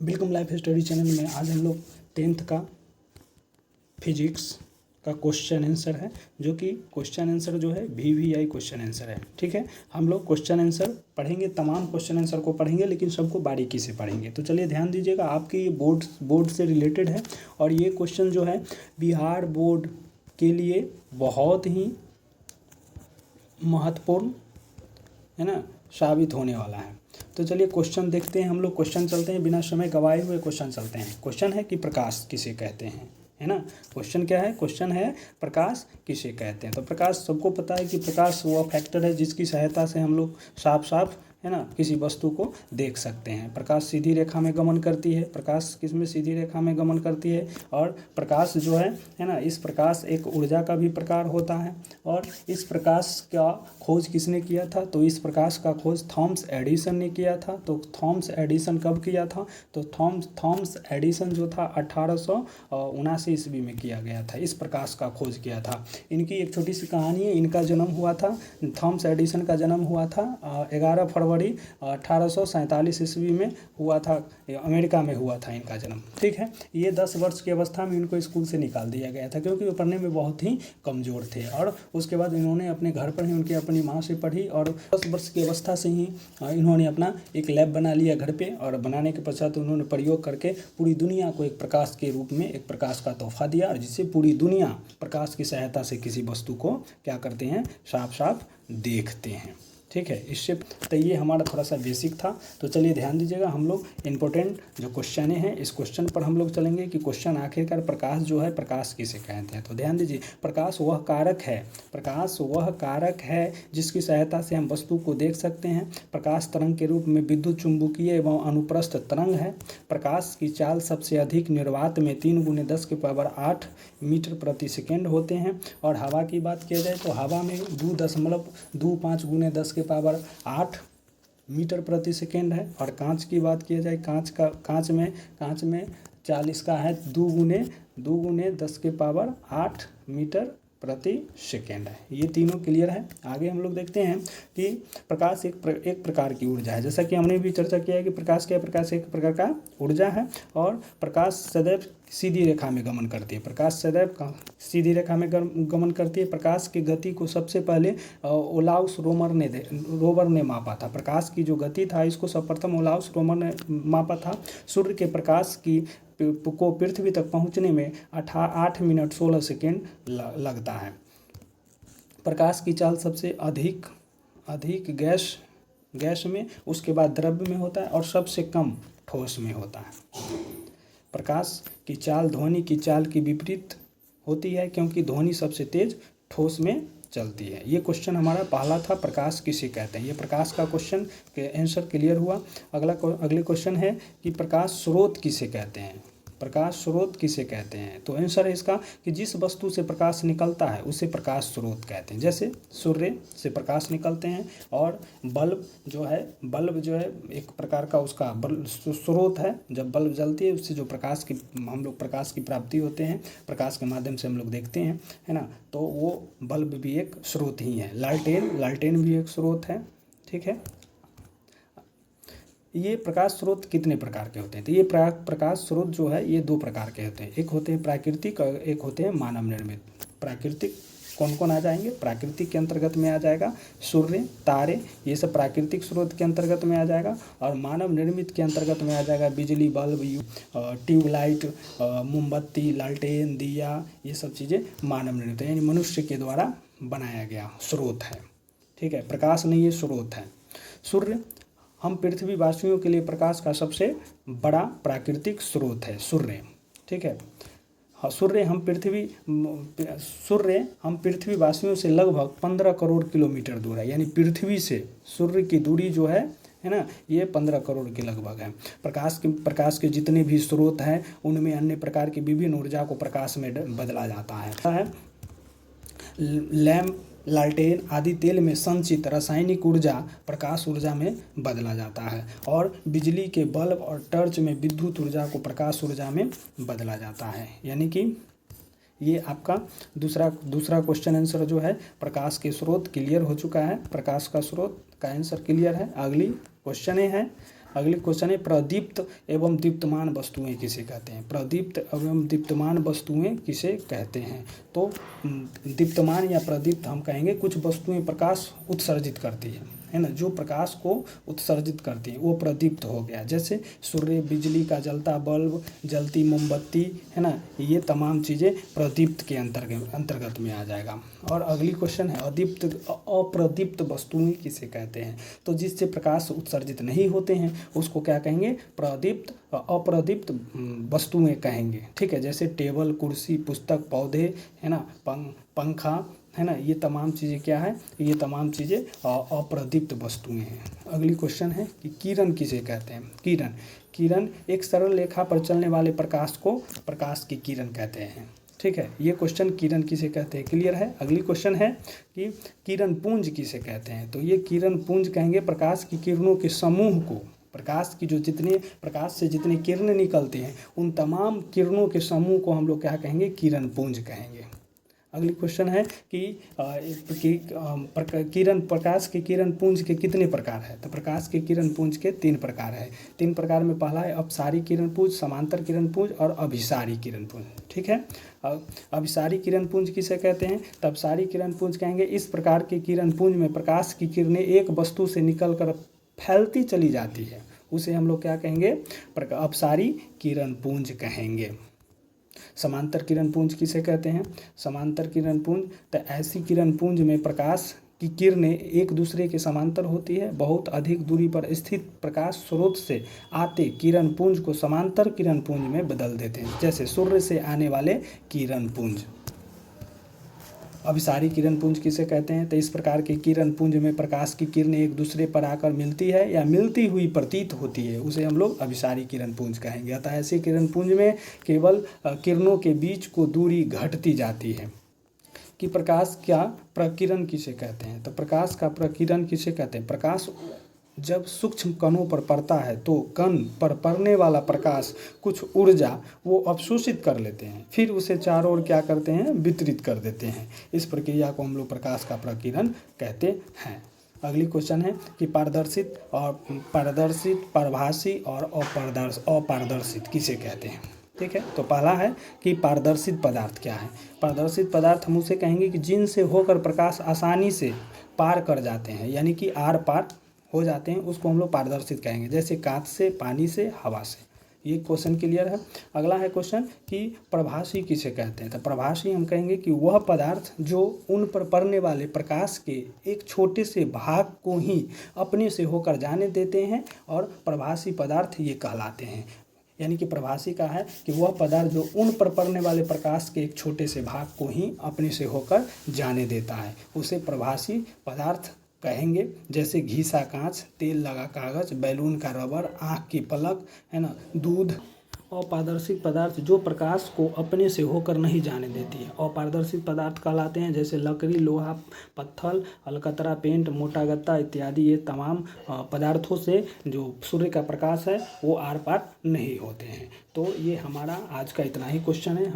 बिल्कुल life study channel में आज हम लोग 10th का फिजिक्स का क्वेश्चन आंसर है, जो कि क्वेश्चन आंसर जो है VVI क्वेश्चन आंसर है। ठीक है, हम लोग क्वेश्चन आंसर पढ़ेंगे, तमाम क्वेश्चन आंसर को पढ़ेंगे, लेकिन सबको बारीकी से पढ़ेंगे। तो चलिए ध्यान दीजिएगा, आपके ये बोर्ड से रिलेटेड है और ये क्वेश्चन जो है बिहार बोर्ड के लिए बहुत ही महत्वपूर्ण है ना साबित होने वाला है। तो चलिए क्वेश्चन देखते हैं, हम लोग क्वेश्चन चलते हैं, बिना समय गवाए हुए क्वेश्चन चलते हैं। क्वेश्चन है कि प्रकाश किसे कहते हैं, है ना। क्वेश्चन क्या है? क्वेश्चन है प्रकाश किसे कहते हैं। तो प्रकाश सबको पता है कि प्रकाश वह फैक्टर है जिसकी सहायता से हम लोग साफ साफ है ना किसी वस्तु को देख सकते हैं। प्रकाश सीधी रेखा में गमन करती है। प्रकाश किस में सीधी रेखा में गमन करती है? और प्रकाश जो है ना, इस प्रकाश एक ऊर्जा का भी प्रकार होता है। और इस प्रकाश का खोज किसने किया था? तो इस प्रकाश का खोज थॉमस एडिसन ने किया था। तो थॉमस एडिसन कब किया था? तो थॉमस एडिसन जो था 1879 ईस्वी में किया गया था। इस प्रकाश का खोज किया था। इनकी एक छोटी सी कहानी है। इनका जन्म हुआ था, थॉमस एडिसन का जन्म हुआ था 11 फरवरी 1847 ईस्वी में हुआ था। अमेरिका में हुआ था इनका जन्म। ठीक है, ये 10 वर्ष की अवस्था में इनको स्कूल से निकाल दिया गया था, क्योंकि वो पढ़ने में बहुत ही कमज़ोर थे। और उसके बाद इन्होंने अपने घर पर ही उनकी अपनी माँ से पढ़ी, और 10 वर्ष की अवस्था से ही इन्होंने अपना एक लैब बना लिया घर पे। और बनाने के पश्चात उन्होंने प्रयोग करके पूरी दुनिया को एक प्रकाश के रूप में एक प्रकाश का तोहफा दिया, और जिससे पूरी दुनिया प्रकाश की सहायता से किसी वस्तु को क्या करते हैं? साफ साफ देखते हैं। ठीक है, इससे तो ये हमारा थोड़ा सा बेसिक था। तो चलिए ध्यान दीजिएगा, हम लोग इम्पोर्टेंट जो क्वेश्चन हैं इस क्वेश्चन पर हम लोग चलेंगे कि क्वेश्चन आखिरकार प्रकाश जो है प्रकाश किसे कहते हैं। तो ध्यान दीजिए, प्रकाश वह कारक है, प्रकाश वह कारक है जिसकी सहायता से हम वस्तु को देख सकते हैं। प्रकाश तरंग के रूप में विद्युत चुंबकीय एवं अनुप्रस्थ तरंग है। प्रकाश की चाल सबसे अधिक निर्वात में 3 × 10⁸ मीटर प्रति सेकेंड होते हैं। और हवा की बात किया जाए तो हवा में 2.25 × 10⁸ मीटर प्रति सेकेंड है। और कांच की बात किया जाए, कांच में 40 का है 2 × 10⁸ मीटर प्रति सेकेंड है। ये तीनों क्लियर है। आगे हम लोग देखते हैं कि प्रकाश एक प्रकार की ऊर्जा है। जैसा कि हमने भी चर्चा किया है कि प्रकाश क्या है? प्रकाश एक प्रकार का ऊर्जा है, और प्रकाश सदैव सीधी रेखा में गमन करती है। प्रकाश सदैव सीधी रेखा में गमन करती है। प्रकाश की गति को सबसे पहले ओलाउस रोवर ने मापा था। प्रकाश की जो गति था इसको सर्वप्रथम ओलाउस रोवर ने मापा था। सूर्य के प्रकाश को पृथ्वी तक पहुंचने में 8 मिनट 16 सेकेंड लगता है। प्रकाश की चाल सबसे अधिक गैस में, उसके बाद द्रव्य में होता है, और सबसे कम ठोस में होता है। प्रकाश की चाल ध्वनि की चाल की विपरीत होती है, क्योंकि ध्वनि सबसे तेज ठोस में चलती है। ये क्वेश्चन हमारा पहला था, प्रकाश किसे कहते हैं। ये प्रकाश का क्वेश्चन के आंसर क्लियर हुआ। अगले क्वेश्चन है कि प्रकाश स्रोत किसे कहते हैं। प्रकाश स्रोत किसे कहते हैं? तो आंसर है इसका कि जिस वस्तु से प्रकाश निकलता है उसे प्रकाश स्रोत कहते हैं। जैसे सूर्य से प्रकाश निकलते हैं, और बल्ब जो है एक प्रकार का उसका स्रोत है। जब बल्ब जलती है उससे जो हम लोग प्रकाश की प्राप्ति होते हैं, प्रकाश के माध्यम से हम लोग देखते हैं, है ना। तो वो बल्ब भी एक स्रोत ही है। लालटेन भी एक स्रोत है। ठीक है, ये प्रकाश स्रोत कितने प्रकार के होते हैं? तो ये प्रकाश स्रोत जो है ये 2 प्रकार के होते हैं। एक होते हैं प्राकृतिक और एक होते हैं मानव निर्मित। प्राकृतिक कौन कौन आ जाएंगे? प्राकृतिक के अंतर्गत में आ जाएगा सूर्य, तारे, ये सब प्राकृतिक स्रोत के अंतर्गत में आ जाएगा। और मानव निर्मित के अंतर्गत में आ जाएगा बिजली बल्ब, ट्यूबलाइट, मोमबत्ती, लालटेन, दिया, ये सब चीज़ें मानव निर्मित है, यानी मनुष्य के द्वारा बनाया गया स्रोत है। ठीक है, प्रकाश नहीं, ये स्रोत है। सूर्य हम पृथ्वीवासियों के लिए प्रकाश का सबसे बड़ा प्राकृतिक स्रोत है सूर्य। ठीक है, हाँ, सूर्य हम पृथ्वीवासियों से लगभग 15 करोड़ किलोमीटर दूर है। यानी पृथ्वी से सूर्य की दूरी जो है ना, ये 15 करोड़ के लगभग है। प्रकाश के जितने भी स्रोत हैं उनमें अन्य प्रकार की विभिन्न ऊर्जा को प्रकाश में बदला जाता है। लैंप, लालटेन आदि तेल में संचित रासायनिक ऊर्जा प्रकाश ऊर्जा में बदला जाता है, और बिजली के बल्ब और टॉर्च में विद्युत ऊर्जा को प्रकाश ऊर्जा में बदला जाता है। यानी कि ये आपका दूसरा क्वेश्चन आंसर जो है प्रकाश के स्रोत क्लियर हो चुका है। प्रकाश का स्रोत का आंसर क्लियर है। अगली क्वेश्चन है अगली क्वेश्चन है प्रदीप्त एवं दीप्तमान वस्तुएं किसे कहते हैं। प्रदीप्त एवं दीप्तमान वस्तुएं किसे कहते हैं। तो दीप्तमान या प्रदीप्त हम कहेंगे कुछ वस्तुएं प्रकाश उत्सर्जित करती है ना, जो प्रकाश को उत्सर्जित करती है वो प्रदीप्त हो गया। जैसे सूर्य, बिजली का जलता बल्ब, जलती मोमबत्ती, है ना, ये तमाम चीज़ें प्रदीप्त के अंतर्गत में आ जाएगा। और अगली क्वेश्चन है अप्रदीप्त वस्तुएं किसे कहते हैं। तो जिससे प्रकाश उत्सर्जित नहीं होते हैं उसको क्या कहेंगे, प्रदीप्त अप्रदीप्त वस्तुएं कहेंगे। ठीक है, जैसे टेबल, कुर्सी, पुस्तक, पौधे, है ना, पंखा, है ना, ये तमाम चीज़ें क्या है, ये तमाम चीज़ें अप्रदीप्त वस्तुएं हैं। अगली क्वेश्चन है कि किरण किसे कहते हैं। किरण एक सरल रेखा पर चलने वाले प्रकाश को प्रकाश की किरण कहते हैं। ठीक है, ये क्वेश्चन किरण किसे कहते हैं क्लियर है। अगली क्वेश्चन है कि किरण पुंज किसे कहते हैं। तो ये किरण पुंज कहेंगे प्रकाश की किरणों के समूह को, प्रकाश की जो जितने प्रकाश से जितने किरणें निकलती हैं उन तमाम किरणों के समूह को हम लोग क्या कहेंगे, किरण पुंज कहेंगे। अगली क्वेश्चन है कि किरण प्रकाश के किरण पुंज के कितने प्रकार है। तो प्रकाश के किरण पुंज के 3 प्रकार है। 3 प्रकार में पहला है अपसारी किरण पुंज, समांतर किरण पुंज और अभिसारी किरण पुंज। ठीक है, अभिसारी किरण पुंज किसे कहते हैं। तब सारी किरण पुंज कहेंगे इस प्रकार के किरण पुंज में प्रकाश की किरणें एक वस्तु से निकलकर फैलती चली जाती है, उसे हम लोग क्या कहेंगे, अपसारी किरण पुंज कहेंगे। समांतर किरण पुंज किसे कहते हैं। समांतर किरण पुंज तो ऐसी किरण पुंज में प्रकाश की किरणें एक दूसरे के समांतर होती है। बहुत अधिक दूरी पर स्थित प्रकाश स्रोत से आते किरण पुंज को समांतर किरण पुंज में बदल देते हैं, जैसे सूर्य से आने वाले किरण पुंज। अभिसारी किरण पुंज किसे कहते हैं। तो इस प्रकार के किरण पुंज में प्रकाश की किरणें एक दूसरे पर आकर मिलती है या मिलती हुई प्रतीत होती है, उसे हम लोग अभिसारी किरण पुंज कहेंगे। अतः ऐसे किरण पुंज में केवल किरणों के बीच को दूरी घटती जाती है। कि प्रकाश क्या प्रकिरण किसे कहते हैं। तो प्रकाश का प्रकिरण किसे कहते हैं। प्रकाश जब सूक्ष्म कणों पर पड़ता है तो कण पर पड़ने वाला प्रकाश कुछ ऊर्जा वो अवशोषित कर लेते हैं, फिर उसे चारों ओर क्या करते हैं, वितरित कर देते हैं। इस प्रक्रिया को हम लोग प्रकाश का प्रकिरण कहते हैं। अगली क्वेश्चन है कि पारदर्शित, पारभासी और अपारदर्शित किसे कहते हैं। ठीक है, तो पहला है कि पारदर्शित पदार्थ क्या है। पारदर्शित पदार्थ हम उसे कहेंगे कि जिनसे होकर प्रकाश आसानी से पार कर जाते हैं, यानी कि आर पार हो जाते हैं, उसको हम लोग पारदर्शित कहेंगे। जैसे कांच से, पानी से, हवा से। ये क्वेश्चन क्लियर है। अगला है क्वेश्चन कि प्रभासी किसे कहते हैं। तो प्रभासी हम कहेंगे कि वह पदार्थ जो उन पर पड़ने वाले प्रकाश के एक छोटे से भाग को ही अपने से होकर जाने देते हैं, और प्रभासी पदार्थ ये कहलाते हैं। यानी कि प्रभासी का है कि वह पदार्थ जो उन पर पड़ने वाले प्रकाश के एक छोटे से भाग को ही अपने से होकर जाने देता है, उसे प्रभासी पदार्थ कहेंगे। जैसे घिसा कांच, तेल लगा कागज, बैलून का रबर, आँख की पलक, है ना, दूध। अपारदर्शित पदार्थ जो प्रकाश को अपने से होकर नहीं जाने देती है, अपारदर्शित पदार्थ कहलाते हैं। जैसे लकड़ी, लोहा, पत्थर, अलकतरा, पेंट, मोटा गत्ता इत्यादि। ये तमाम पदार्थों से जो सूर्य का प्रकाश है वो आर पार नहीं होते हैं। तो ये हमारा आज का इतना ही क्वेश्चन है।